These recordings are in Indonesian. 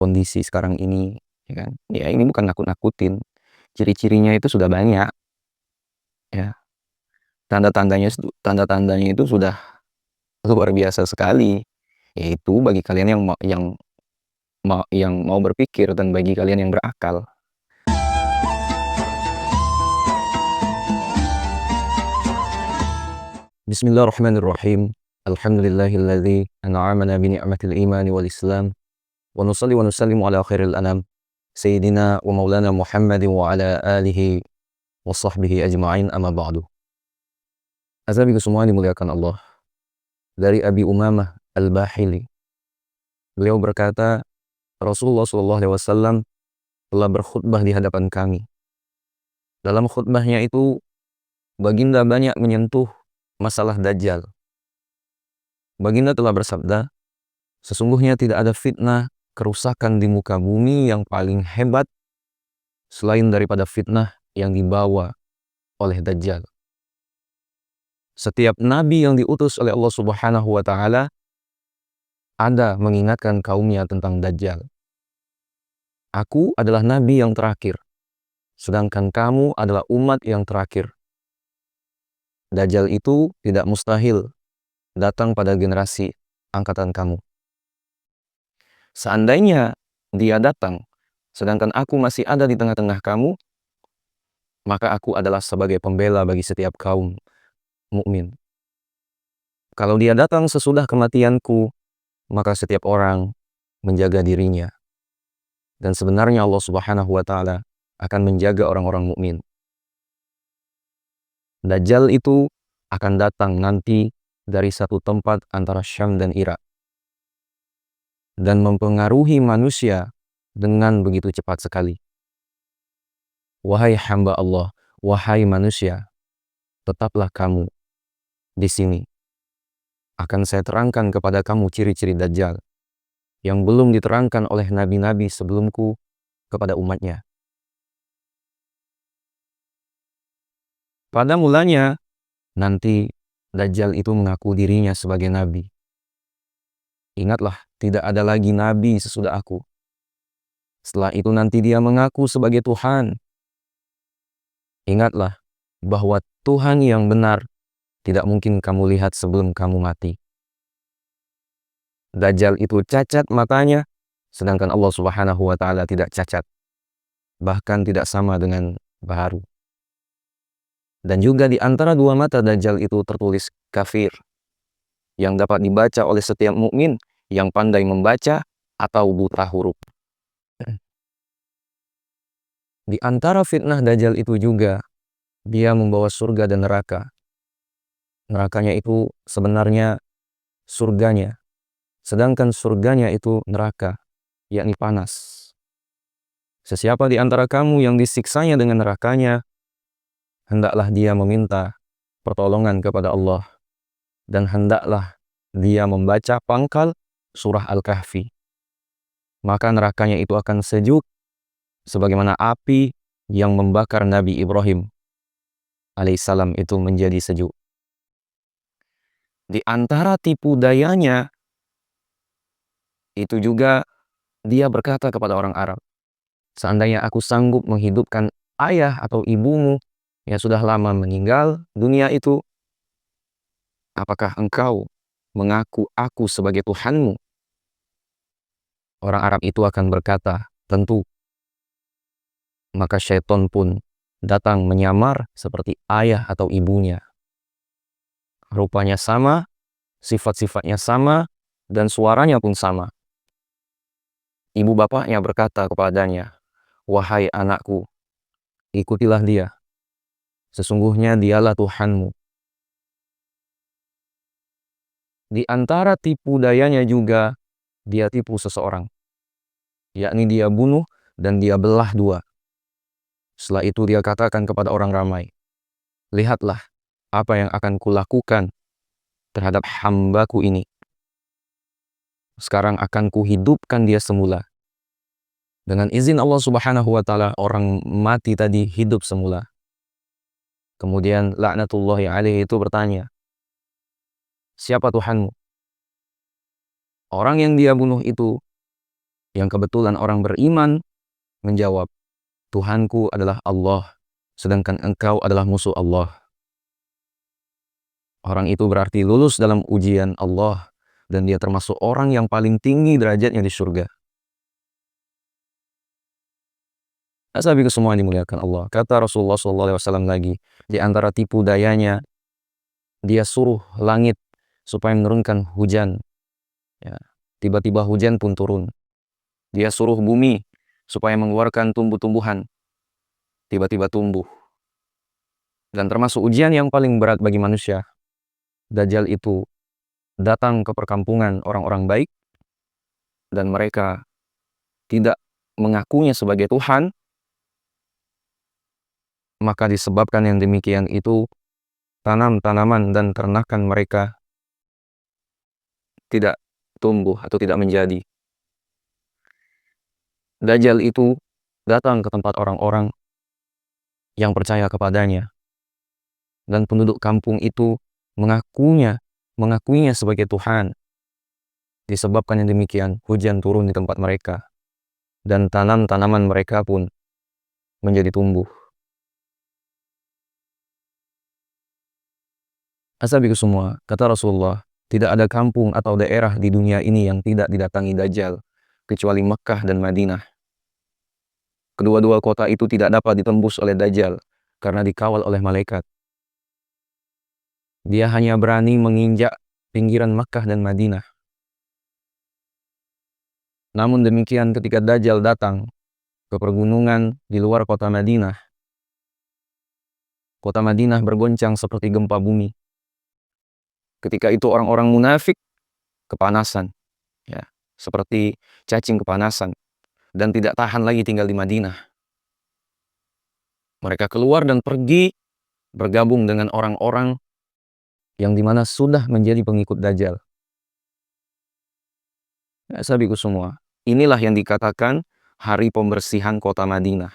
kondisi sekarang ini, ya kan. Ya ini bukan nakut-nakutin, ciri-cirinya itu sudah banyak, ya. Tanda-tandanya itu sudah luar biasa sekali. Yaitu bagi kalian yang mau berpikir dan bagi kalian yang berakal. Bismillahirrahmanirrahim. Alhamdulillahilladzi an'amana bi ni'matil iman wal islam. Wa nusalli wa nusallimu ala khairil anam. Sayyidina wa maulana Muhammadin wa ala alihi wa sahbihi ajma'in, amma ba'du. Azabiku semua dimuliakan Allah. Dari Abi Umamah Al-Bahili, beliau berkata, Rasulullah SAW telah berkhutbah di hadapan kami. Dalam khutbahnya itu, baginda banyak menyentuh masalah Dajjal. Baginda telah bersabda, sesungguhnya tidak ada fitnah kerusakan di muka bumi yang paling hebat selain daripada fitnah yang dibawa oleh Dajjal. Setiap nabi yang diutus oleh Allah Subhanahu wa taala ada mengingatkan kaumnya tentang Dajjal. Aku adalah nabi yang terakhir, sedangkan kamu adalah umat yang terakhir. Dajjal itu tidak mustahil datang pada generasi angkatan kamu. Seandainya dia datang, sedangkan aku masih ada di tengah-tengah kamu, maka aku adalah sebagai pembela bagi setiap kaum mukmin. Kalau dia datang sesudah kematianku, maka setiap orang menjaga dirinya. Dan sebenarnya Allah Subhanahu wa taala akan menjaga orang-orang mukmin. Dajjal itu akan datang nanti dari satu tempat antara Syam dan Irak dan mempengaruhi manusia dengan begitu cepat sekali. Wahai hamba Allah, wahai manusia, tetaplah kamu di sini. Akan saya terangkan kepada kamu ciri-ciri Dajjal yang belum diterangkan oleh nabi-nabi sebelumku kepada umatnya. Pada mulanya, nanti Dajjal itu mengaku dirinya sebagai nabi. Ingatlah, tidak ada lagi nabi sesudah aku. Setelah itu nanti dia mengaku sebagai Tuhan. Ingatlah, bahwa Tuhan yang benar tidak mungkin kamu lihat sebelum kamu mati. Dajjal itu cacat matanya, sedangkan Allah Subhanahu wa taala tidak cacat. Bahkan tidak sama dengan baharu. Dan juga di antara dua mata Dajjal itu tertulis kafir, yang dapat dibaca oleh setiap mukmin yang pandai membaca atau buta huruf. Di antara fitnah Dajjal itu juga, dia membawa surga dan neraka. Nerakanya itu sebenarnya surganya, sedangkan surganya itu neraka, yakni panas. Sesiapa di antara kamu yang disiksanya dengan nerakanya, hendaklah dia meminta pertolongan kepada Allah, dan hendaklah dia membaca pangkal surah Al-Kahfi. Maka nerakanya itu akan sejuk sebagaimana api yang membakar Nabi Ibrahim alaihissalam itu menjadi sejuk. Di antara tipu dayanya itu juga dia berkata kepada orang Arab, seandainya aku sanggup menghidupkan ayah atau ibumu yang sudah lama meninggal dunia itu, apakah engkau mengaku aku sebagai Tuhanmu? Orang Arab itu akan berkata, tentu. Maka syaitan pun datang menyamar seperti ayah atau ibunya. Rupanya sama, sifat-sifatnya sama, dan suaranya pun sama. Ibu bapaknya berkata kepadanya, wahai anakku, ikutilah dia. Sesungguhnya dialah Tuhanmu. Di antara tipu dayanya juga, dia tipu seseorang. Yakni dia bunuh dan dia belah dua. Setelah itu dia katakan kepada orang ramai, lihatlah apa yang akan kulakukan terhadap hambaku ini. Sekarang akan kuhidupkan dia semula. Dengan izin Allah Subhanahu wa taala, orang mati tadi hidup semula. Kemudian laknatullahi alaihi itu bertanya, siapa Tuhanmu? Orang yang dia bunuh itu Yang kebetulan orang beriman menjawab, Tuhanku adalah Allah, sedangkan engkau adalah musuh Allah. Orang itu berarti lulus dalam ujian Allah, dan dia termasuk orang yang paling tinggi derajatnya di surga. Ashabiku semua dimuliakan Allah. Kata Rasulullah SAW lagi, di antara tipu dayanya, dia suruh langit supaya menurunkan hujan. Ya. Tiba-tiba hujan pun turun. Dia suruh bumi supaya mengeluarkan tumbuh-tumbuhan. Tiba-tiba tumbuh. Dan termasuk ujian yang paling berat bagi manusia, Dajjal itu datang ke perkampungan orang-orang baik, dan mereka tidak mengakunya sebagai Tuhan. Maka disebabkan yang demikian itu, tanam-tanaman dan ternakan mereka tidak tumbuh atau tidak menjadi. Dajjal itu datang ke tempat orang-orang yang percaya kepadanya, dan penduduk kampung itu mengakuinya sebagai Tuhan. Disebabkan yang demikian, hujan turun di tempat mereka, dan tanam-tanaman mereka pun menjadi tumbuh. Ashabiku semua, kata Rasulullah, tidak ada kampung atau daerah di dunia ini yang tidak didatangi Dajjal, kecuali Mekkah dan Madinah. Kedua-dua kota itu tidak dapat ditembus oleh Dajjal, karena dikawal oleh malaikat. Dia hanya berani menginjak pinggiran Mekkah dan Madinah. Namun demikian, ketika Dajjal datang ke pergunungan di luar kota Madinah bergoncang seperti gempa bumi. Ketika itu orang-orang munafik kepanasan, ya, seperti cacing kepanasan, dan tidak tahan lagi tinggal di Madinah. Mereka keluar dan pergi bergabung dengan orang-orang yang dimana sudah menjadi pengikut Dajjal. Ya, sahabatku semua, inilah yang dikatakan hari pembersihan kota Madinah.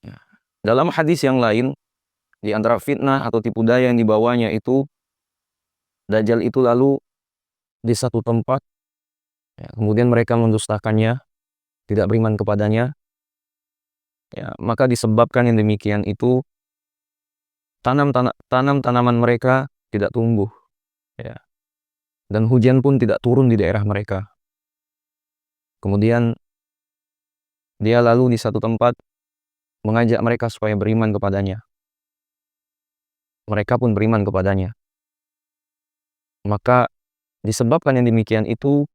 Ya. Dalam hadis yang lain, di antara fitnah atau tipu daya yang dibawanya itu, Dajjal itu lalu di satu tempat, ya, kemudian mereka mendustakannya, tidak beriman kepadanya, ya, maka disebabkan yang demikian itu, tanam-tanaman mereka tidak tumbuh, ya, dan hujan pun tidak turun di daerah mereka. Kemudian dia lalu di satu tempat mengajak mereka supaya beriman kepadanya. Mereka pun beriman kepadanya. Maka disebabkan yang demikian itu,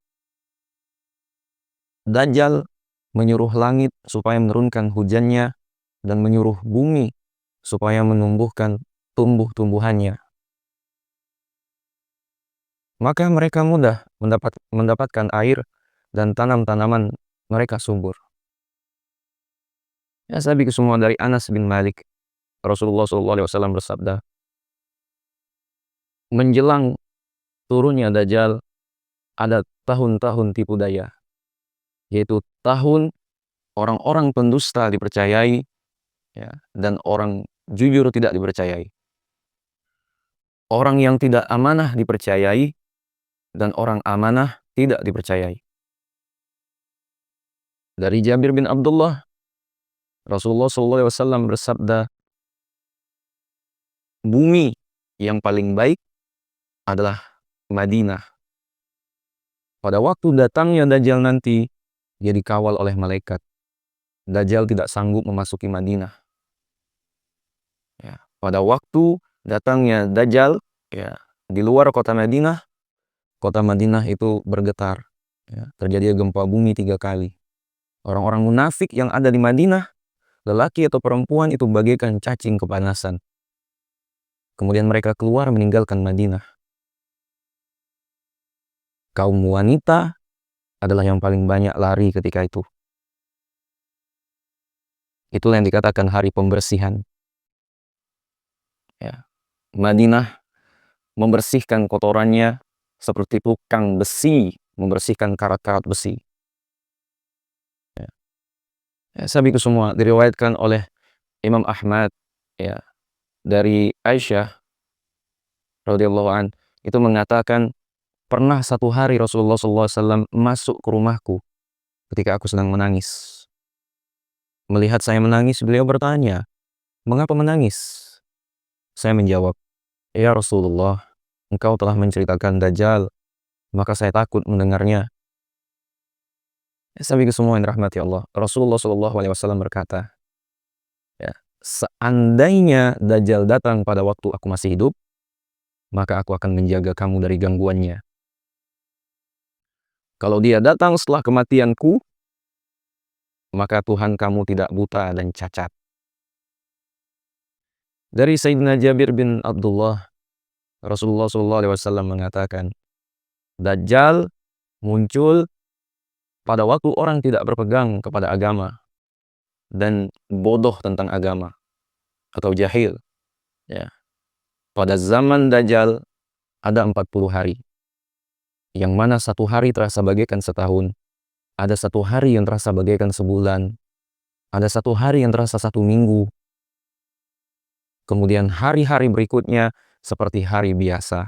Dajjal menyuruh langit supaya menurunkan hujannya, dan menyuruh bumi supaya menumbuhkan tumbuh-tumbuhannya. Maka mereka mudah mendapatkan air, dan tanam-tanaman mereka subur. Ya, sahabatku semua, dari Anas bin Malik, Rasulullah SAW bersabda, menjelang turunnya Dajjal ada tahun-tahun tipu daya, yaitu tahun orang-orang pendusta dipercayai, ya, dan orang jujur tidak dipercayai. Orang yang tidak amanah dipercayai, dan orang amanah tidak dipercayai. Dari Jabir bin Abdullah, Rasulullah SAW bersabda, bumi yang paling baik adalah Madinah. Pada waktu datangnya Dajjal nanti, dia dikawal oleh malaikat. Dajjal tidak sanggup memasuki Madinah. Ya. Pada waktu datangnya Dajjal, ya, di luar kota Madinah itu bergetar. Ya. Terjadi gempa bumi 3 kali. Orang-orang munafik yang ada di Madinah, lelaki atau perempuan, itu bagaikan cacing kepanasan. Kemudian mereka keluar meninggalkan Madinah. Kaum wanita adalah yang paling banyak lari ketika itu. Itulah yang dikatakan hari pembersihan. Ya. Madinah membersihkan kotorannya seperti tukang besi membersihkan karat-karat besi. Ya. Ya, sahabatku semua, diriwayatkan oleh Imam Ahmad, ya, dari Aisyah radhiyallahu an, itu mengatakan Pernah satu hari Rasulullah SAW masuk ke rumahku ketika aku sedang menangis. Melihat saya menangis, beliau bertanya, "Mengapa menangis?" Saya menjawab, "Ya Rasulullah, engkau telah menceritakan Dajjal, maka saya takut mendengarnya." Sahabatku semua yang dirahmati Allah, Rasulullah SAW berkata, ya, seandainya Dajjal datang pada waktu aku masih hidup, maka aku akan menjaga kamu dari gangguannya. Kalau dia datang setelah kematianku, maka Tuhan kamu tidak buta dan cacat. Dari Sayyidina Jabir bin Abdullah, Rasulullah SAW mengatakan, Dajjal muncul pada waktu orang tidak berpegang kepada agama dan bodoh tentang agama atau jahil. Ya. Pada zaman Dajjal ada 40 hari. Yang mana satu hari terasa bagaikan setahun. Ada satu hari yang terasa bagaikan sebulan. Ada satu hari yang terasa satu minggu. Kemudian hari-hari berikutnya seperti hari biasa.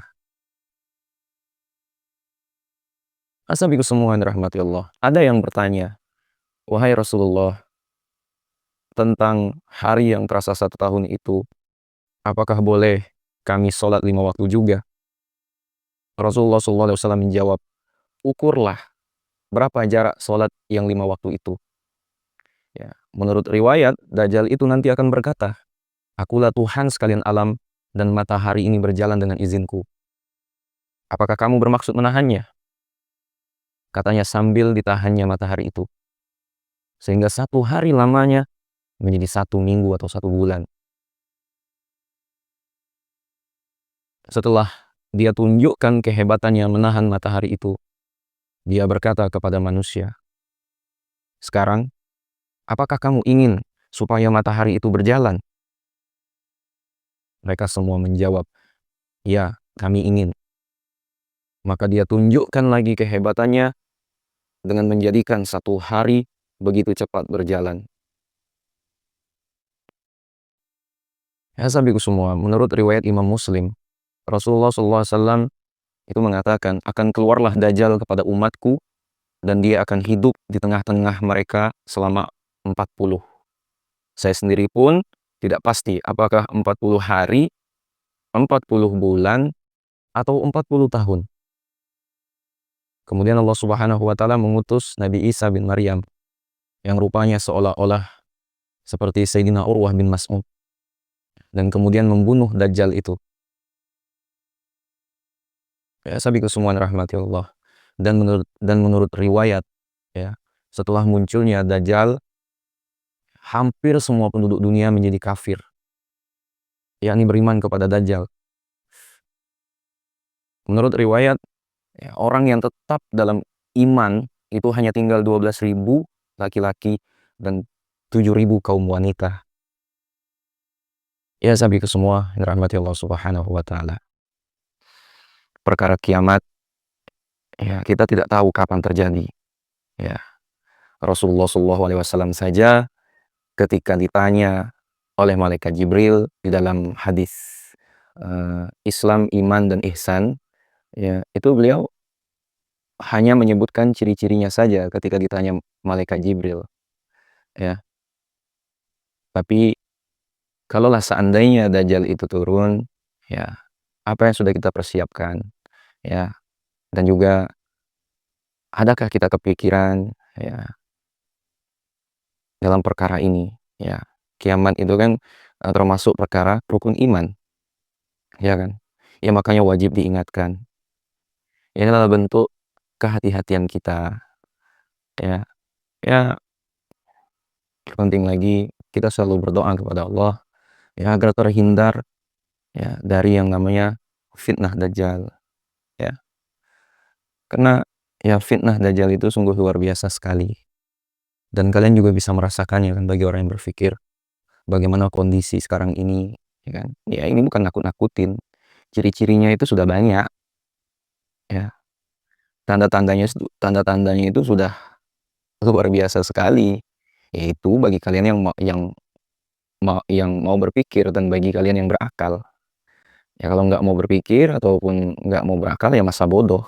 Ashabiku semua yang dirahmati Allah. Ada yang bertanya, "Wahai Rasulullah, tentang hari yang terasa satu tahun itu, apakah boleh kami sholat 5 waktu juga?" Rasulullah SAW menjawab, "Ukurlah berapa jarak sholat yang 5 waktu itu." Ya, menurut riwayat, Dajjal itu nanti akan berkata, "Akulah Tuhan sekalian alam dan matahari ini berjalan dengan izinku. Apakah kamu bermaksud menahannya?" Katanya sambil ditahannya matahari itu. Sehingga satu hari lamanya menjadi satu minggu atau satu bulan. Setelah dia tunjukkan kehebatannya menahan matahari itu, dia berkata kepada manusia, "Sekarang, apakah kamu ingin supaya matahari itu berjalan?" Mereka semua menjawab, "Ya, kami ingin." Maka dia tunjukkan lagi kehebatannya dengan menjadikan satu hari begitu cepat berjalan. Ya sahabatku semua, menurut riwayat Imam Muslim, Rasulullah SAW itu mengatakan, akan keluarlah Dajjal kepada umatku dan dia akan hidup di tengah-tengah mereka selama 40. Saya sendiri pun tidak pasti apakah 40 hari, 40 bulan, atau 40 tahun. Kemudian Allah Subhanahu wa Ta'ala mengutus Nabi Isa bin Maryam yang rupanya seolah-olah seperti Sayyidina Urwah bin Mas'ud dan kemudian membunuh Dajjal itu. Ya, sahabatku semua rahmati Allah. Dan menurut riwayat, ya, setelah munculnya Dajjal, hampir semua penduduk dunia menjadi kafir, yakni beriman kepada Dajjal. Menurut riwayat, ya, orang yang tetap dalam iman itu hanya tinggal 12.000 laki-laki dan 7.000 kaum wanita. Ya sahabatku semua yang dirahmati Allah Subhanahu wa Ta'ala. Perkara kiamat, ya, kita tidak tahu kapan terjadi. Ya, Rasulullah SAW saja ketika ditanya oleh malaikat Jibril di dalam hadis Islam, iman, dan ihsan, ya, itu beliau hanya menyebutkan ciri-cirinya saja ketika ditanya malaikat Jibril. Ya, tapi kalaulah seandainya Dajjal itu turun, ya, apa yang sudah kita persiapkan, ya, dan juga adakah kita kepikiran, ya, dalam perkara ini, ya. Kiamat itu kan termasuk perkara rukun iman, ya kan? Ya makanya wajib diingatkan. Ini adalah bentuk kehati-hatian kita, ya. Ya, terpenting lagi kita selalu berdoa kepada Allah, ya, agar terhindar, ya, dari yang namanya fitnah Dajjal, ya. Karena ya fitnah Dajjal itu sungguh luar biasa sekali. Dan kalian juga bisa merasakannya kan bagi orang yang berpikir bagaimana kondisi sekarang ini, ya kan? Ya ini bukan nakut-nakutin. Ciri-cirinya itu sudah banyak, ya. Tanda-tandanya itu sudah luar biasa sekali. Yaitu bagi kalian yang mau berpikir dan bagi kalian yang berakal. Ya kalau nggak mau berpikir ataupun nggak mau berakal ya masa bodoh.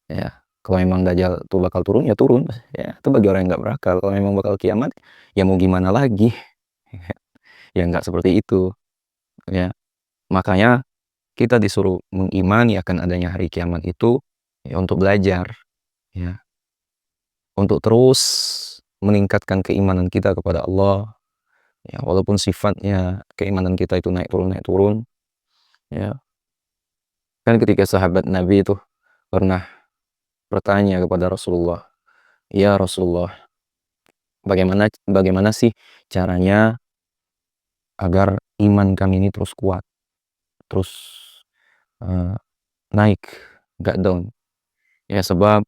ya. Kalau memang Dajjal tuh bakal turun, ya turun, ya. Itu bagi orang yang nggak berakal. Kalau memang bakal kiamat, ya mau gimana lagi, ya nggak seperti itu, ya. Makanya kita disuruh mengimani akan adanya hari kiamat itu, ya untuk belajar, ya. Untuk terus meningkatkan keimanan kita kepada Allah, ya. Walaupun sifatnya keimanan kita itu naik turun, ya. Kan ketika sahabat Nabi itu pernah bertanya kepada Rasulullah, "Ya Rasulullah, bagaimana bagaimana sih caranya agar iman kami ini terus kuat, terus, eee, naik, nggak down?" Ya sebab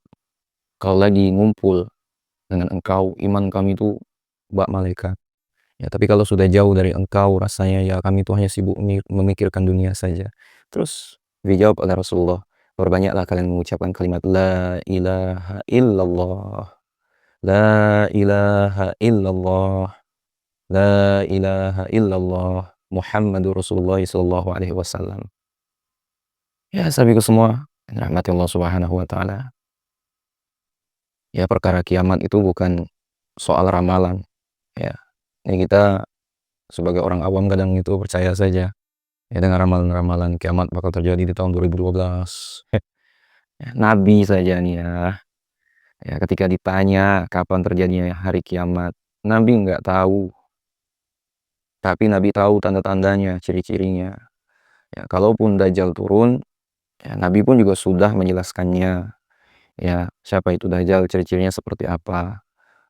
kalau lagi ngumpul dengan engkau, iman kami itu bak malaikat. Ya tapi kalau sudah jauh dari engkau, rasanya ya kami itu hanya sibuk memikirkan dunia saja. Terus dijawab oleh Rasulullah, "Perbanyaklah kalian mengucapkan kalimat la ilaha illallah, la ilaha illallah, la ilaha illallah, Muhammadur Rasulullah sallallahu alaihi wasallam." Ya sahabatku semua, yang dirahmati Allah Subhanahu wa taala. Ya perkara kiamat itu bukan soal ramalan, ya. Ya kita sebagai orang awam kadang itu percaya saja, ya dengan ramalan-ramalan kiamat bakal terjadi di tahun 2012. Ya, Nabi saja nih ya ketika ditanya kapan terjadinya hari kiamat, Nabi nggak tahu, tapi Nabi tahu tanda-tandanya, ciri-cirinya. Ya kalaupun Dajjal turun, ya Nabi pun juga sudah menjelaskannya. Ya, siapa itu Dajjal, ciri-cirinya seperti apa,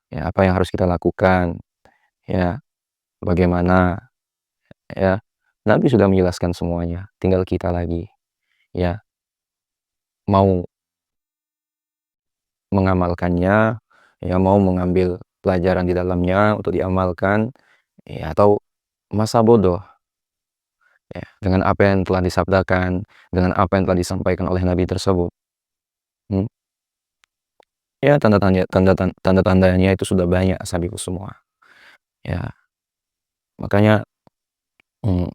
ya apa yang harus kita lakukan, ya bagaimana, ya. Nabi sudah menjelaskan semuanya, tinggal kita lagi, ya mau mengamalkannya, ya mau mengambil pelajaran di dalamnya untuk diamalkan, ya atau masa bodoh, ya dengan apa yang telah disabdakan, dengan apa yang telah disampaikan oleh Nabi tersebut. Hmm. Ya tanda-tandanya itu sudah banyak sahabatku semua. Ya, makanya hmm,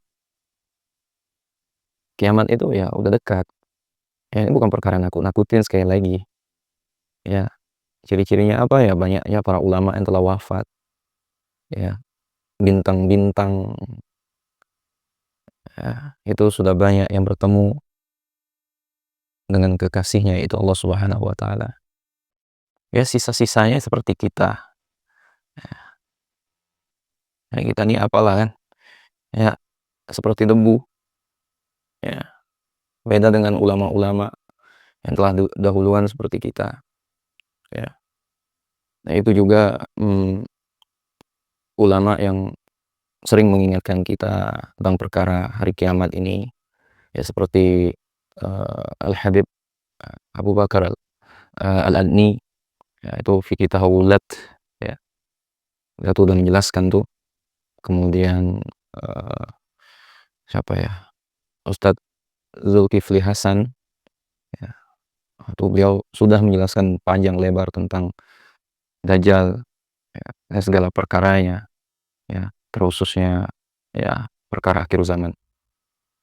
kiamat itu ya udah dekat. Ya ini bukan perkara nakut-nakutin sekali lagi. Ya, ciri-cirinya apa ya? Banyaknya para ulama yang telah wafat. Ya, bintang-bintang, ya, itu sudah banyak yang bertemu dengan kekasihnya yaitu Allah Subhanahu wa taala. Ya sisa-sisanya seperti kita. Ya kita nih apalah kan? Ya seperti debu. Ya, beda dengan ulama-ulama yang telah dahuluan seperti kita. Ya. Nah itu juga ulama yang sering mengingatkan kita tentang perkara hari kiamat ini. Ya seperti Al-Habib Abu Bakar Al-Adni, ya itu fikih tahawulat, ya dia tuh udah menjelaskan tuh. Kemudian siapa ya, Ustadz Zulkifli Hasan, ya itu beliau sudah menjelaskan panjang lebar tentang Dajjal, ya, dan segala perkaranya, ya terususnya, ya perkara akhir zaman.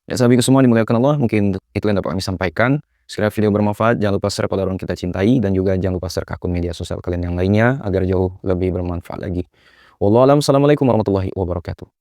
Ya sahabatku semua dimuliakan Allah, mungkin itu yang dapat kami sampaikan. Sekiranya video bermanfaat, jangan lupa share pada orang kita cintai, dan juga jangan lupa share ke akun media sosial kalian yang lainnya agar jauh lebih bermanfaat lagi. Wallahualam, assalamualaikum warahmatullahi wabarakatuh.